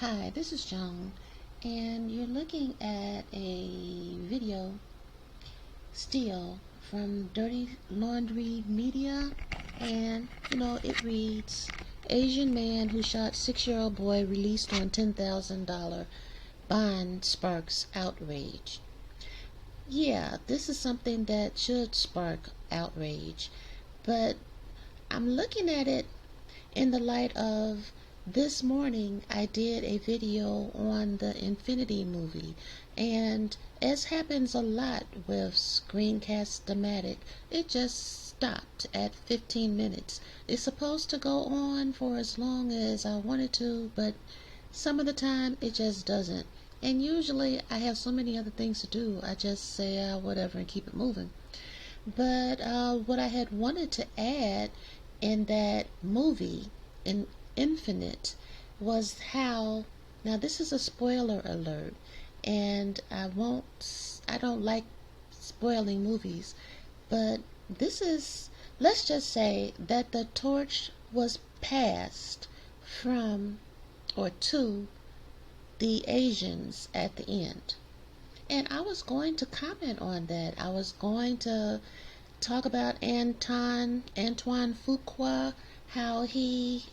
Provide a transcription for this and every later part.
Hi, this is Joan, and you're looking at a video still from Dirty Laundry Media, and it reads Asian man who shot 6-year-old boy released on $10,000 bond sparks outrage. Yeah, this is something that should spark outrage, but I'm looking at it in the light of this morning I did a video on the Infinity movie, and as happens a lot with Screencast-O-Matic, it just stopped at 15 minutes. It's supposed to go on for as long as I wanted to, but some of the time it just doesn't. And usually I have so many other things to do, I just say whatever and keep it moving. But what I had wanted to add in that movie, in Infinite, was how, now this is a spoiler alert, and I don't like spoiling movies, but this is, let's just say that the torch was passed from or to the Asians at the end. And I was going to comment on that. I was going to talk about Antoine Fuqua, how he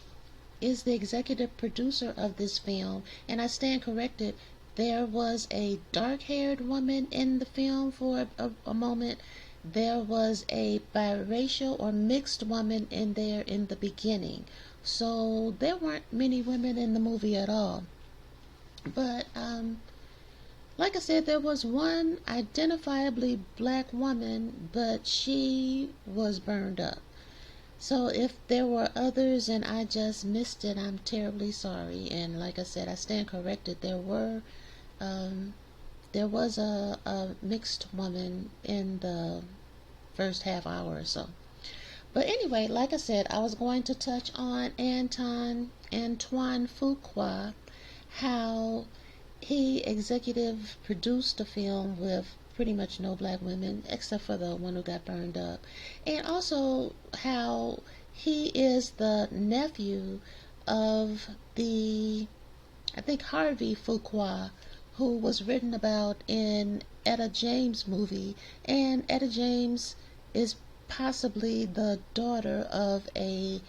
is the executive producer of this film, and I stand corrected. There was a dark-haired woman in the film for a moment. There was a biracial or mixed woman in there in the beginning. So there weren't many women in the movie at all. But like I said, there was one identifiably black woman, but she was burned up. So if there were others and I just missed it, I'm terribly sorry. And like I said, I stand corrected. There was a mixed woman in the first half hour or so. But anyway, like I said, I was going to touch on Antoine Fuqua, how he executive produced a film with pretty much no black women except for the one who got burned up, and also how he is the nephew of the, I think, Harvey Fuqua, who was written about in Etta James movie, and Etta James is possibly the daughter of a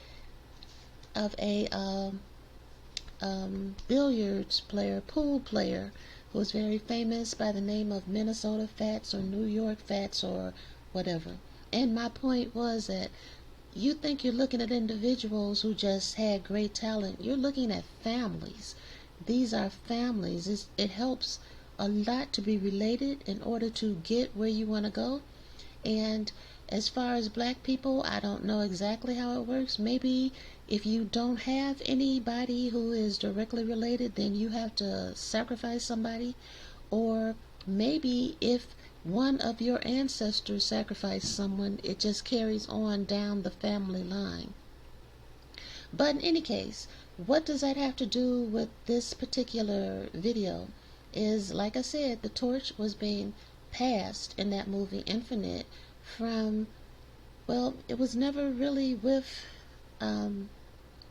billiards player, pool player, who was very famous by the name of Minnesota Fats or New York Fats or whatever. And my point was that you think you're looking at individuals who just had great talent. You're looking at families. These are families. It helps a lot to be related in order to get where you want to go. And as far as black people, I don't know exactly how it works. Maybe if you don't have anybody who is directly related, then you have to sacrifice somebody. Or maybe if one of your ancestors sacrificed someone, it just carries on down the family line. But in any case, what does that have to do with this particular video? Is, like I said, the torch was being passed in that movie Infinite from, well, it was never really with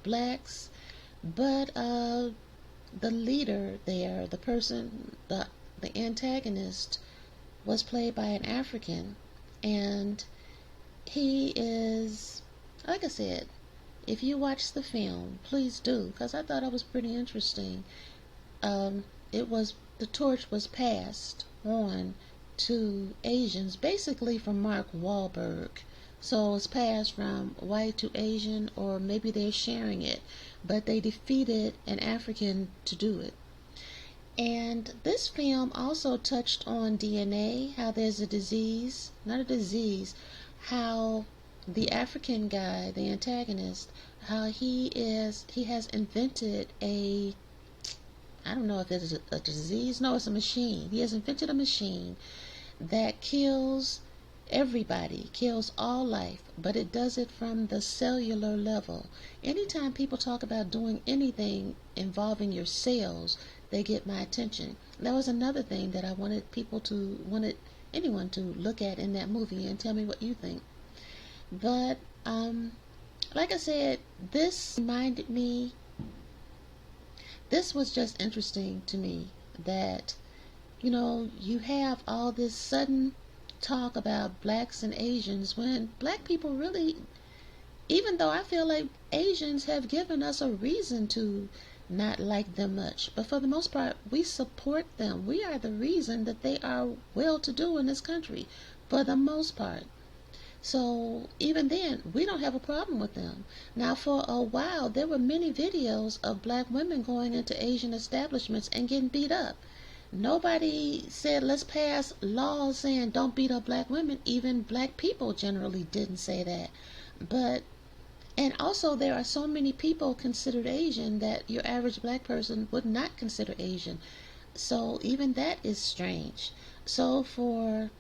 blacks, but the leader there, the person, the antagonist, was played by an African, and he is, like I said, if you watch the film, please do, because I thought it was pretty interesting. It was, the torch was passed on to Asians, basically from Mark Wahlberg. So it's passed from white to Asian, or maybe they're sharing it, but they defeated an African to do it. And this film also touched on DNA, how there's a disease, not a disease, how the African guy, the antagonist, how he has invented a, I don't know if it's a disease, no, it's a machine. He has invented a machine that kills everybody, kills all life, but it does it from the cellular level. Anytime people talk about doing anything involving your cells, they get my attention. That was another thing that I wanted anyone to look at in that movie and tell me what you think. But like I said, this reminded me this was just interesting to me that, you have all this sudden talk about blacks and Asians when black people really, even though I feel like Asians have given us a reason to not like them much, but for the most part, we support them. We are the reason that they are well to do in this country, for the most part. So even then, we don't have a problem with them. Now, for a while, there were many videos of black women going into Asian establishments and getting beat up. Nobody said let's pass laws saying don't beat up black women. Even black people generally didn't say that. But and also there are so many people considered Asian that your average black person would not consider Asian. So even that is strange. So for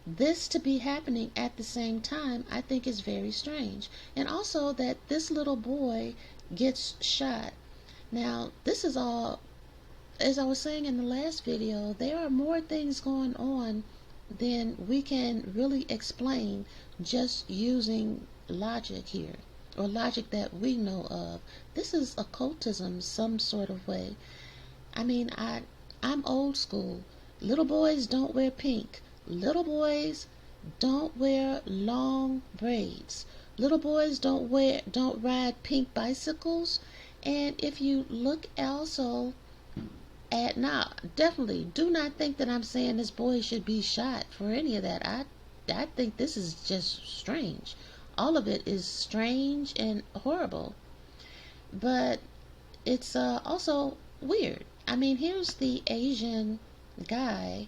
this to be happening at the same time, I think is very strange. And also that this little boy gets shot. Now, this is all, as I was saying in the last video, there are more things going on than we can really explain just using logic here, or logic that we know of. This is occultism some sort of way. I mean, I'm old school. Little boys don't wear pink. Little boys don't wear long braids. Little boys don't ride pink bicycles. And if you look also at, now, definitely do not think that I'm saying this boy should be shot for any of that. I think this is just strange. All of it is strange and horrible. But it's also weird. I mean, here's the Asian guy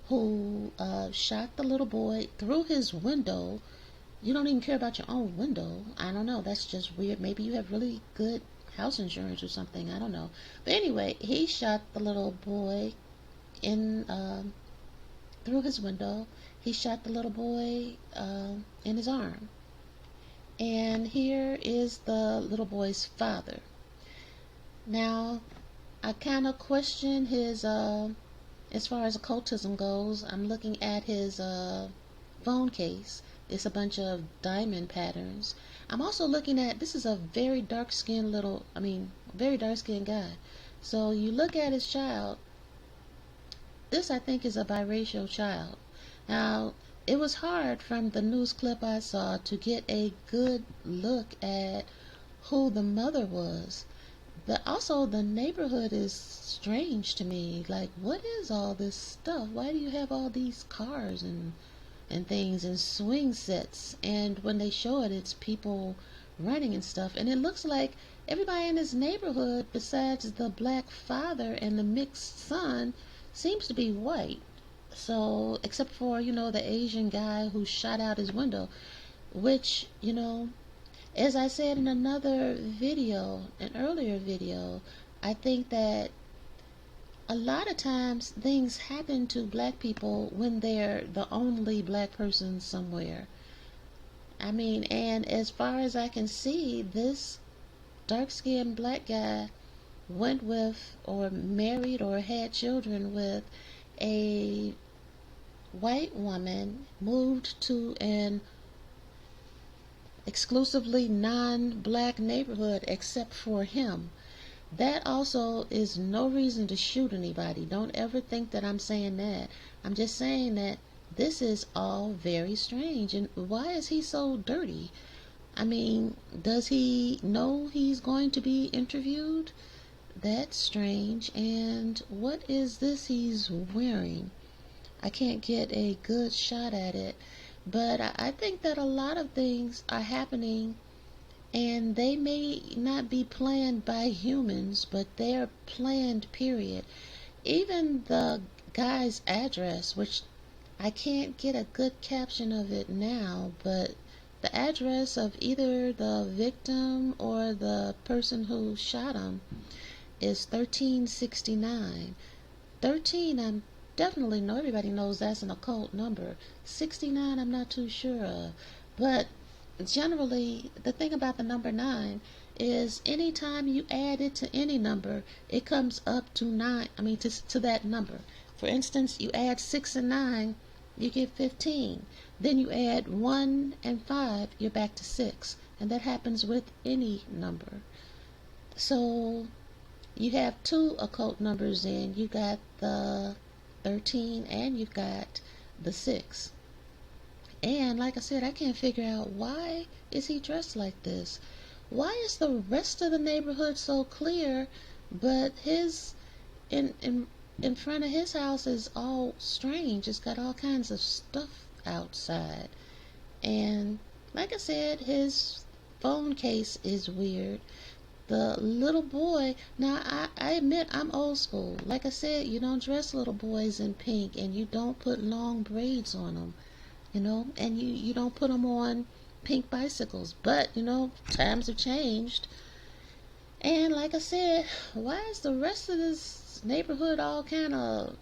who shot the little boy through his window. You don't even care about your own window. I don't know. That's just weird. Maybe you have really good house insurance or something. I don't know. But anyway, he shot the little boy in through his window. He shot the little boy in his arm. And here is the little boy's father. Now, I kind of question his as far as occultism goes. I'm looking at his phone case. It's a bunch of diamond patterns. I'm also looking at, this is a very dark-skinned very dark-skinned guy. So you look at his child. This, I think, is a biracial child. Now, it was hard from the news clip I saw to get a good look at who the mother was. But also the neighborhood is strange to me. Like, what is all this stuff? Why do you have all these cars and things and swing sets? And when they show it, it's people running and stuff. And it looks like everybody in this neighborhood, besides the black father and the mixed son, seems to be white. So, except for, the Asian guy who shot out his window, which, as I said in another video, an earlier video, I think that a lot of times things happen to black people when they're the only black person somewhere. I mean, and as far as I can see, this dark-skinned black guy went with or married or had children with a white woman, moved to an exclusively non-black neighborhood except for him. That also is no reason to shoot anybody. Don't ever think that I'm saying that. I'm just saying that this is all very strange. And why is he so dirty? I mean, does he know he's going to be interviewed? That's strange. And what is this he's wearing? I can't get a good shot at it. But I think that a lot of things are happening, and they may not be planned by humans, but they're planned, period. Even the guy's address, which I can't get a good caption of it now, but the address of either the victim or the person who shot him is 1369. 13, I'm definitely know, everybody knows that's an occult number. 69, I'm not too sure of. But generally, the thing about the number 9 is anytime you add it to any number, it comes up to 9, to that number. For instance, you add 6 and 9, you get 15. Then you add 1 and 5, you're back to 6. And that happens with any number. So, you have two occult numbers in. You got the 13 and you've got the 6. And like I said, I can't figure out, why is he dressed like this? Why is the rest of the neighborhood so clear, but his in front of his house is all strange. It's got all kinds of stuff outside. And like I said, his phone case is weird. The little boy, now I admit I'm old school. Like I said, you don't dress little boys in pink, and you don't put long braids on them, and you don't put them on pink bicycles. But, times have changed. And like I said, why is the rest of this neighborhood all kind of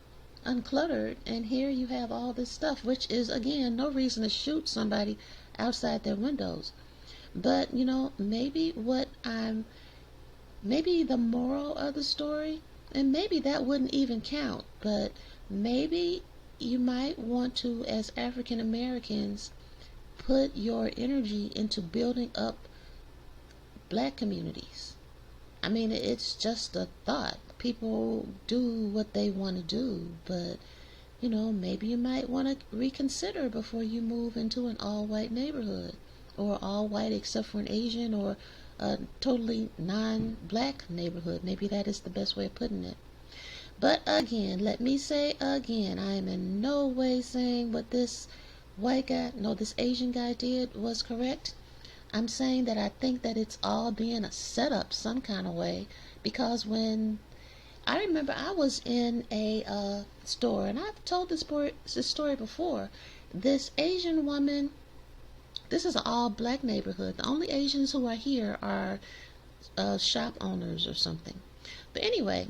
uncluttered? And here you have all this stuff, which is, again, no reason to shoot somebody outside their windows. But, maybe the moral of the story, and maybe that wouldn't even count, but maybe you might want to, as African Americans, put your energy into building up black communities. I mean, it's just a thought. People do what they want to do, but maybe you might want to reconsider before you move into an all-white neighborhood, or all-white except for an Asian, or a totally non-black neighborhood. Maybe that is the best way of putting it. But again, let me say again, I am in no way saying what this this Asian guy did was correct. I'm saying that I think that it's all being a setup some kind of way, because when I remember, I was in a store, and I've told this story before. This Asian woman, this is an all black neighborhood. The only Asians who are here are shop owners or something. But anyway,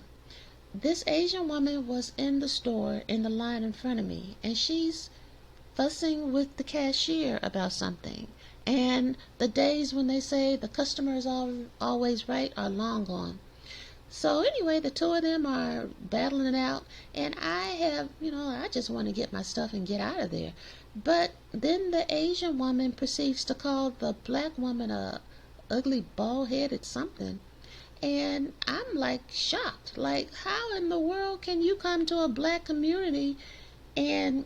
this Asian woman was in the store in the line in front of me, and she's fussing with the cashier about something. And the days when they say the customer is always right are long gone. So anyway, the two of them are battling it out, and I just want to get my stuff and get out of there. But then the Asian woman proceeds to call the black woman a ugly, bald-headed something. And I'm like shocked. Like, how in the world can you come to a black community and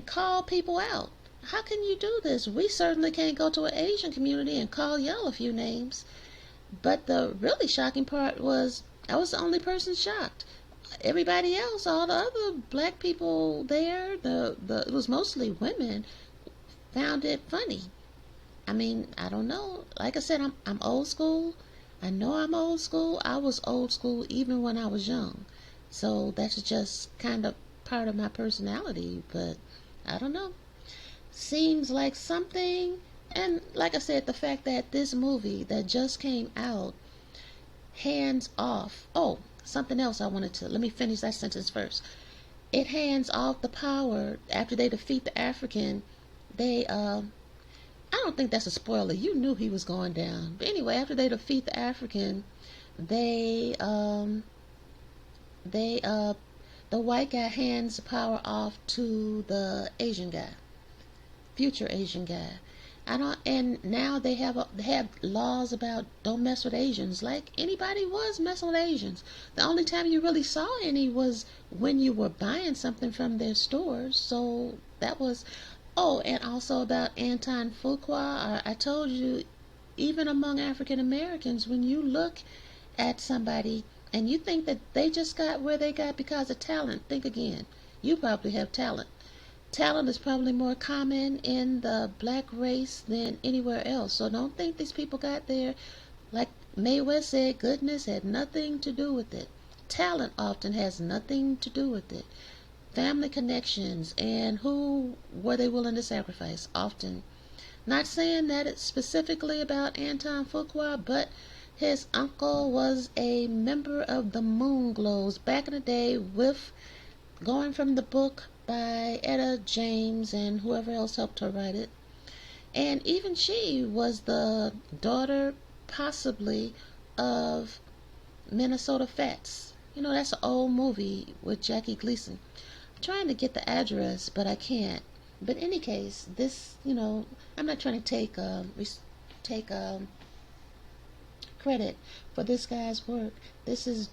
call people out? How can you do this? We certainly can't go to an Asian community and call y'all a few names. But the really shocking part was, I was the only person shocked. Everybody else, all the other black people there, it was mostly women, found it funny. I mean, I don't know. Like I said, I'm old school. I know I'm old school. I was old school even when I was young. So that's just kind of part of my personality. But I don't know. Seems like something. And like I said, the fact that this movie that just came out, hands off. Oh, something else I wanted to. Let me finish that sentence first. It hands off the power after they defeat the African. I don't think that's a spoiler. You knew he was going down. But anyway, after they defeat the African, they the white guy hands the power off to the Asian guy, future Asian guy. And now they have laws about don't mess with Asians. Like anybody was messing with Asians. The only time you really saw any was when you were buying something from their stores. So that was. Oh, and also about Anton Fuqua. I told you, even among African Americans, when you look at somebody and you think that they just got where they got because of talent, think again. You probably have talent. Talent is probably more common in the black race than anywhere else. So don't think these people got there. Like Mae West said, goodness had nothing to do with it. Talent often has nothing to do with it. Family connections and who were they willing to sacrifice often. Not saying that it's specifically about Anton Fuqua, but his uncle was a member of the Moonglows back in the day, with going from the book by Etta James and whoever else helped her write it. And even she was the daughter, possibly, of Minnesota Fats. That's an old movie with Jackie Gleason. I'm trying to get the address, but I can't. But in any case, this, I'm not trying to take credit for this guy's work. This is